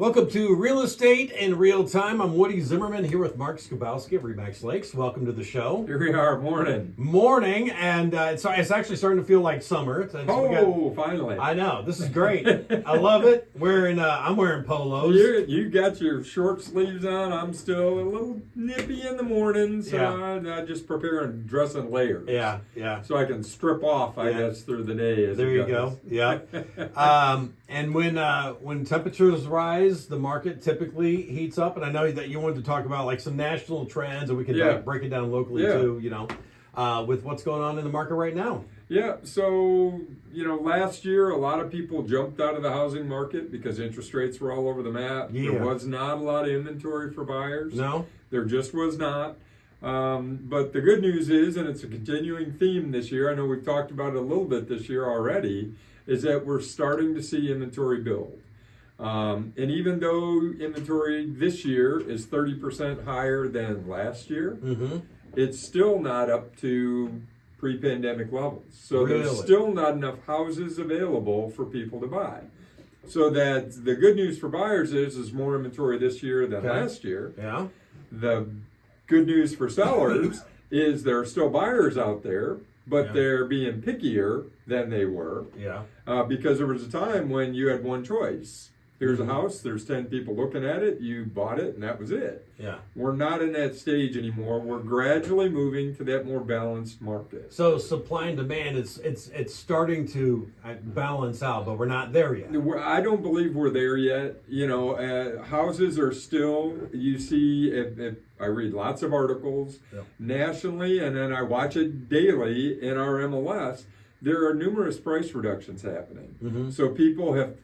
Welcome to Real Estate in Real Time. I'm Woody Zimmerman here with Mark Skabowski of Remax Lakes. Welcome to the show. Here we are, morning. Morning, and it's actually starting to feel like summer. Finally. I know, this is great. I love it. I'm wearing polos. You got your short sleeves on. I'm still a little nippy in the morning, so I just prepare and dress in layers. Yeah. So I can strip off, I guess, through the day. There you go. Yeah. And when temperatures rise, the market typically heats up, and I know that you wanted to talk about like some national trends, and we can break it down locally too. With what's going on in the market right now. Yeah. So last year a lot of people jumped out of the housing market because interest rates were all over the map. Yeah. There was not a lot of inventory for buyers. No, there just was not. But the good news is, and it's a continuing theme this year, I know we've talked about it a little bit this year already, is that we're starting to see inventory build. And even though inventory this year is 30% higher than last year, it's still not up to pre-pandemic levels. So there's still not enough houses available for people to buy. So that the good news for buyers is more inventory this year than last year. Yeah. The good news for sellers is there are still buyers out there, but they're being pickier than they were. Yeah. Because there was a time when you had one choice. Here's a house, there's 10 people looking at it, you bought it, and that was it. Yeah. We're not in that stage anymore. We're gradually moving to that more balanced market. So supply and demand, it's starting to balance out, but we're not there yet. I don't believe we're there yet. Houses are still, you see, if I read lots of articles nationally, and then I watch it daily in our MLS, there are numerous price reductions happening. So people have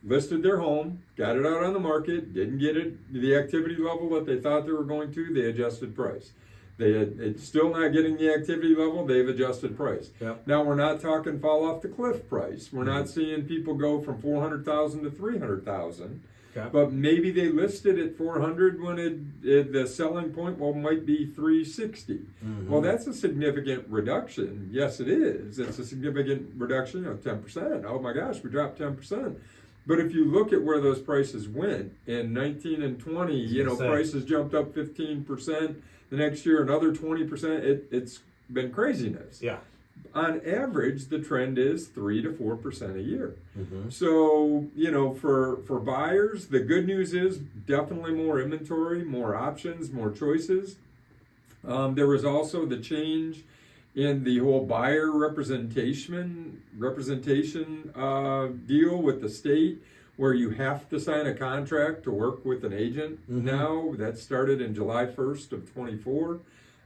listed their home, got it out on the market, didn't get it the activity level that they thought they were going to, they adjusted price. It's still not getting the activity level, they've adjusted price. Now we're not talking fall off the cliff price. We're not seeing people go from 400,000 to 300,000. But maybe they listed at 400 when the selling point might be 360. Well, that's a significant reduction. Yes, it is. It's a significant reduction of 10%. Oh my gosh, we dropped 10%. But if you look at where those prices went in 19 and 20, prices jumped up 15%. The next year, another 20%. It's been craziness. Yeah. On average, the trend is 3 to 4% a year. So, for buyers, the good news is definitely more inventory, more options, more choices. There was also the change in the whole buyer representation deal with the state, where you have to sign a contract to work with an agent now. That started in July 1st of 24.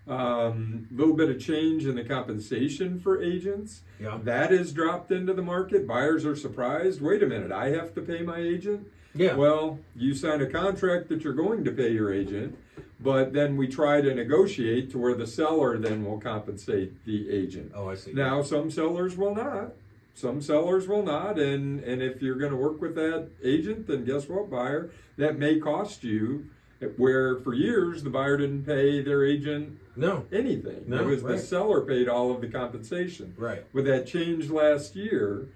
Little bit of change in the compensation for agents. That has dropped into the market. Buyers are surprised. Wait a minute, I have to pay my agent? Well, you sign a contract that you're going to pay your agent, but then we try to negotiate to where the seller then will compensate the agent. Oh, I see. Now, some sellers will not. And if you're going to work with that agent, then guess what, buyer? That may cost you, where for years the buyer didn't pay their agent anything. It was the seller paid all of the compensation. With that change last year,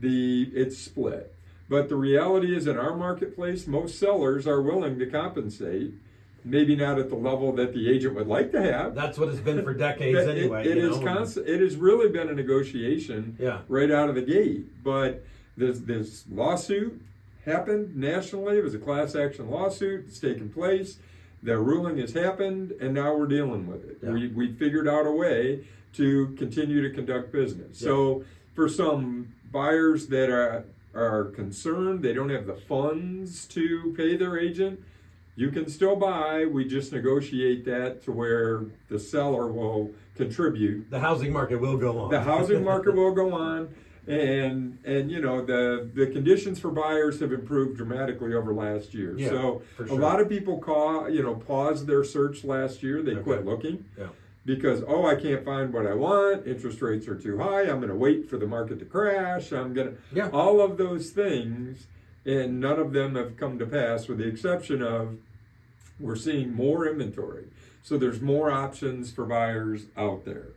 it's split. But the reality is, in our marketplace, most sellers are willing to compensate. Maybe not at the level that the agent would like to have. That's what it's been for decades anyway. It is constant. It has really been a negotiation right out of the gate. But this lawsuit happened nationally. It was a class action lawsuit. It's taken place. The ruling has happened, and now we're dealing with it. We figured out a way to continue to conduct business. So for some buyers that are concerned, they don't have the funds to pay their agent, you can still buy. We just negotiate that to where the seller will contribute. The housing market will go on. The housing market will go on. And the conditions for buyers have improved dramatically over last year. So a lot of people paused their search last year. They quit looking because, I can't find what I want. Interest rates are too high. I'm going to wait for the market to crash. All of those things, and none of them have come to pass, with the exception of we're seeing more inventory. So there's more options for buyers out there.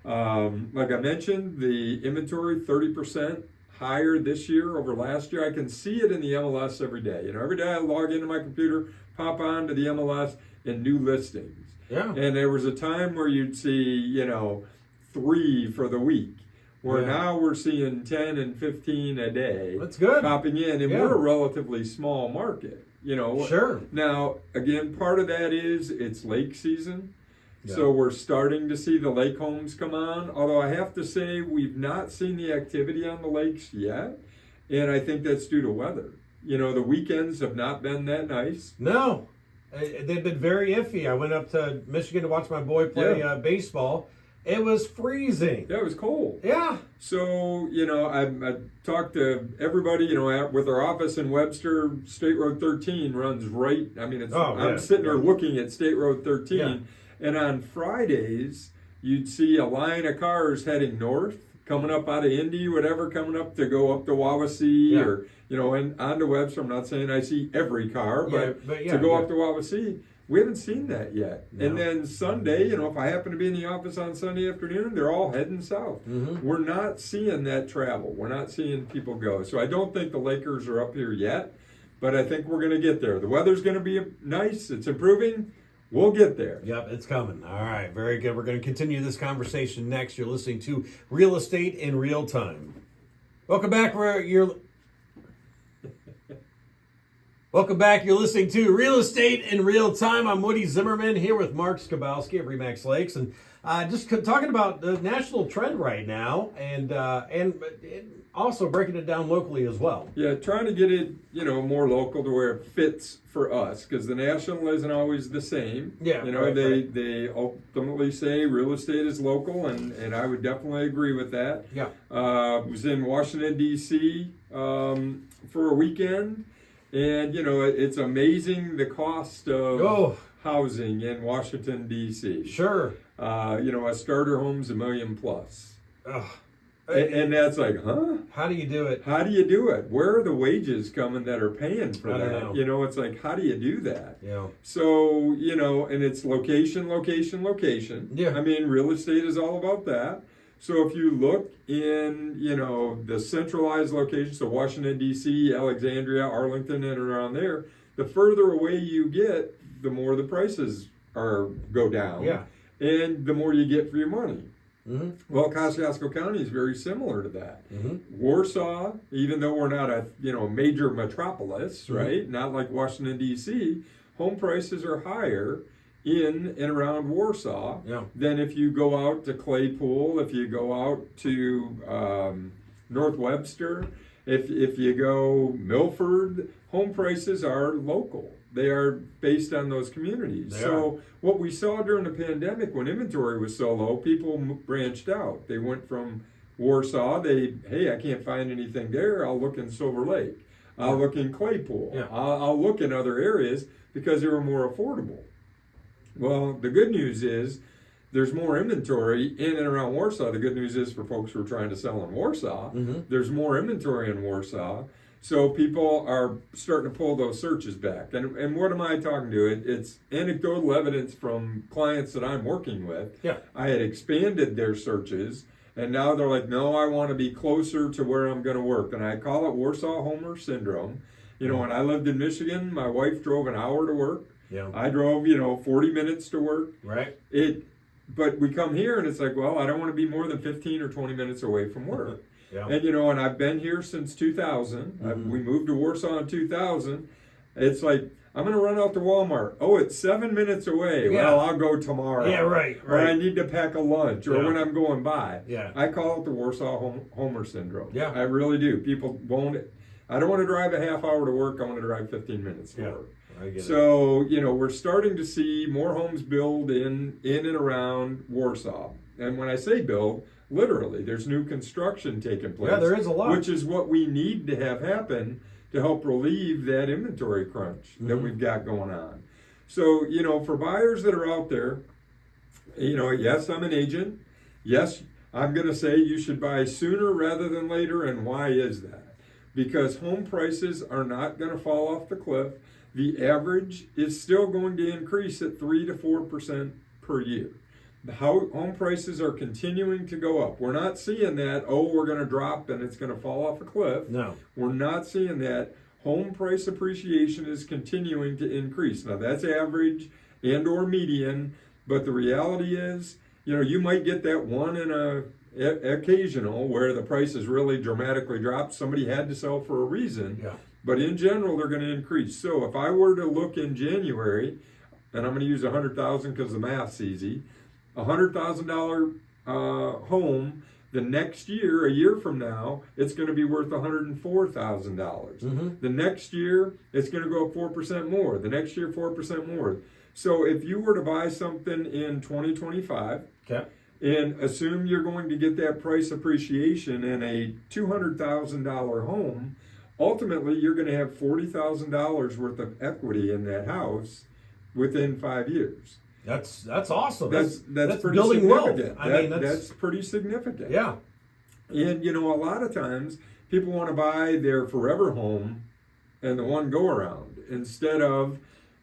Like I mentioned, the inventory 30% higher this year over last year. I can see it in the MLS every day. Every day I log into my computer, pop on to the MLS, and new listings. Yeah. And there was a time where you'd see, 3 for the week. Where now we're seeing 10 and 15 a day. That's good. Popping in, and we're a relatively small market. Sure. Now, again, part of that is it's lake season. So we're starting to see the lake homes come on. Although I have to say we've not seen the activity on the lakes yet. And I think that's due to weather. The weekends have not been that nice. No. They've been very iffy. I went up to Michigan to watch my boy play baseball. It was freezing. Yeah, it was cold. Yeah. So, I talked to everybody, with our office in Webster. State Road 13 runs right. I mean, I'm sitting there looking at State Road 13. Yeah. And on Fridays, you'd see a line of cars heading north, coming up out of Indy, whatever, coming up to go up to Wawasee or, and onto Webster. I'm not saying I see every car, but to go up to Wawasee. We haven't seen that yet. No. And then Sunday, if I happen to be in the office on Sunday afternoon, they're all heading south. Mm-hmm. We're not seeing that travel. We're not seeing people go. So I don't think the Lakers are up here yet, but I think we're going to get there. The weather's going to be nice. It's improving. We'll get there. Yep, it's coming. All right, very good. We're going to continue this conversation next. You're listening to Real Estate in Real Time. Welcome back. Welcome back. You're listening to Real Estate in Real Time. I'm Woody Zimmerman here with Mark Skabowski of Remax Lakes, and just talking about the national trend right now, and also breaking it down locally as well. Yeah, trying to get it, more local to where it fits for us, because the national isn't always the same. Yeah, they ultimately say real estate is local, and I would definitely agree with that. Yeah, was in Washington D.C. For a weekend. And, it's amazing the cost of housing in Washington, D.C. Sure. A starter home's $1 million plus. And that's like, huh? How do you do it? How do you do it? Where are the wages coming that are paying for that? I don't know. It's like, how do you do that? Yeah. So, and it's location, location, location. Yeah. I mean, real estate is all about that. So if you look in, the centralized locations, so Washington, D.C., Alexandria, Arlington, and around there, the further away you get, the more the prices go down. Yeah. And the more you get for your money. Mm-hmm. Well, Kosciuszko County is very similar to that. Mm-hmm. Warsaw, even though we're not a, major metropolis, mm-hmm. right? Not like Washington, D.C., home prices are higher in and around Warsaw than if you go out to Claypool, if you go out to North Webster, if you go Milford, home prices are local. They are based on those communities. So what we saw during the pandemic when inventory was so low, people branched out. They went from Warsaw, hey, I can't find anything there, I'll look in Silver Lake. I'll look in Claypool. Yeah. I'll look in other areas because they were more affordable. Well, the good news is there's more inventory in and around Warsaw. The good news is for folks who are trying to sell in Warsaw, mm-hmm. there's more inventory in Warsaw. So people are starting to pull those searches back. And what am I talking to? It's anecdotal evidence from clients that I'm working with. Yeah. I had expanded their searches, and now they're like, no, I want to be closer to where I'm going to work. And I call it Warsaw Homer Syndrome. When I lived in Michigan, my wife drove an hour to work. Yeah. I drove, 40 minutes to work. Right. But we come here and it's like, well, I don't want to be more than 15 or 20 minutes away from work. Yeah. And, and I've been here since 2000. Mm-hmm. We moved to Warsaw in 2000. It's like, I'm going to run out to Walmart. Oh, it's 7 minutes away. Yeah. Well, I'll go tomorrow. Yeah, right. Or I need to pack a lunch or when I'm going by. Yeah. I call it the Warsaw Homer Syndrome. Yeah. I really do. People won't. I don't want to drive a half hour to work. I want to drive 15 minutes to work. So, we're starting to see more homes build in and around Warsaw. And when I say build, literally, there's new construction taking place. Yeah, there is a lot. Which is what we need to have happen to help relieve that inventory crunch that we've got going on. So, for buyers that are out there, yes, I'm an agent. Yes, I'm going to say you should buy sooner rather than later. And why is that? Because home prices are not going to fall off the cliff. The average is still going to increase at 3 to 4% per year. The home prices are continuing to go up. We're not seeing that, oh, we're going to drop and it's going to fall off a cliff. No. We're not seeing that. Home price appreciation is continuing to increase. Now, that's average and or median, but the reality is, you might get that one in a occasional where the price has really dramatically dropped. Somebody had to sell for a reason. Yeah. But in general, they're going to increase. So if I were to look in January, and I'm going to use 100,000 because the math's easy, $100,000 home, the next year, a year from now, it's going to be worth $104,000. The next year, it's going to go up 4% more. The next year, 4% more. So if you were to buy something in 2025, okay, and assume you're going to get that price appreciation in a $200,000 home, ultimately you're going to have $40,000 worth of equity in that house within 5 years. That's awesome. That's pretty building significant. wealth. That's pretty significant. Yeah. And a lot of times people want to buy their forever home and the one go around instead of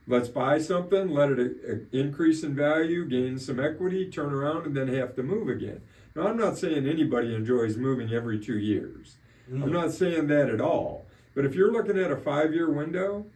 let's buy something, let it increase in value, gain some equity, turn around, and then have to move again. Now, I'm not saying anybody enjoys moving every 2 years. I'm not saying that at all. But if you're looking at a 5-year window,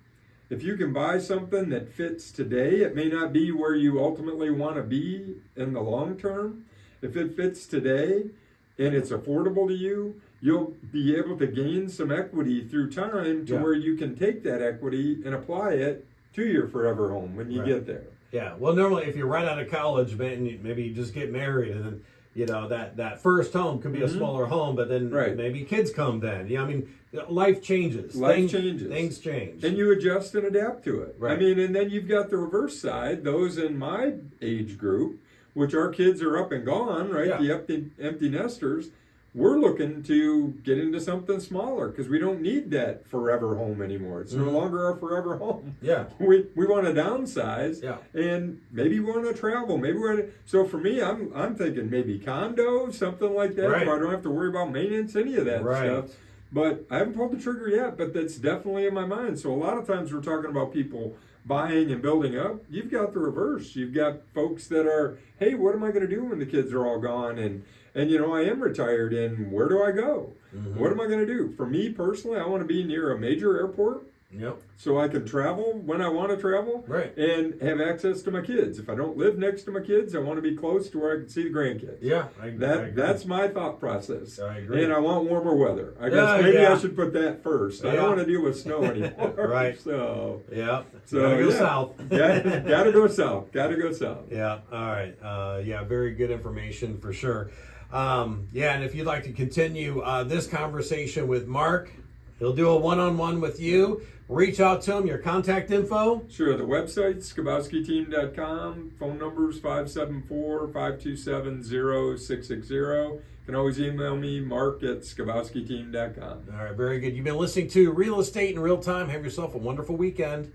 if you can buy something that fits today, it may not be where you ultimately want to be in the long term. If it fits today and it's affordable to you, you'll be able to gain some equity through time to where you can take that equity and apply it to your forever home when you get there. Yeah. Well, normally if you're right out of college, maybe you just get married and then, that first home could be a smaller home, but then maybe kids come then. Yeah, I mean, life changes. Things change. And you adjust and adapt to it. Right. I mean, and then you've got the reverse side, those in my age group, which our kids are up and gone, right? Yeah. The empty nesters. We're looking to get into something smaller because we don't need that forever home anymore. It's no longer our forever home. Yeah. We want to downsize. Yeah. And maybe we want to travel. Maybe so for me, I'm thinking maybe condo, something like that, where I don't have to worry about maintenance, any of that stuff. But I haven't pulled the trigger yet, but that's definitely in my mind. So a lot of times we're talking about people buying and building up. You've got the reverse. You've got folks that are, hey, what am I going to do when the kids are all gone? And I am retired, and where do I go? What am I going to do? For me personally, I want to be near a major airport. Yep. So I can travel when I want to travel and have access to my kids. If I don't live next to my kids, I want to be close to where I can see the grandkids. Yeah, I that's my thought process. I agree. And I want warmer weather. I guess maybe I should put that first. I don't want to deal with snow anymore. So gotta go south. Gotta go south. Gotta go south. Yeah. All right. Very good information for sure. And if you'd like to continue this conversation with Mark, he'll do a one-on-one with you. Reach out to him, your contact info. Sure, the website, skabowskiteam.com. Phone numbers, 574-527-0660. You can always email me, mark@skabowskiteam.com. All right, very good. You've been listening to Real Estate in Real Time. Have yourself a wonderful weekend.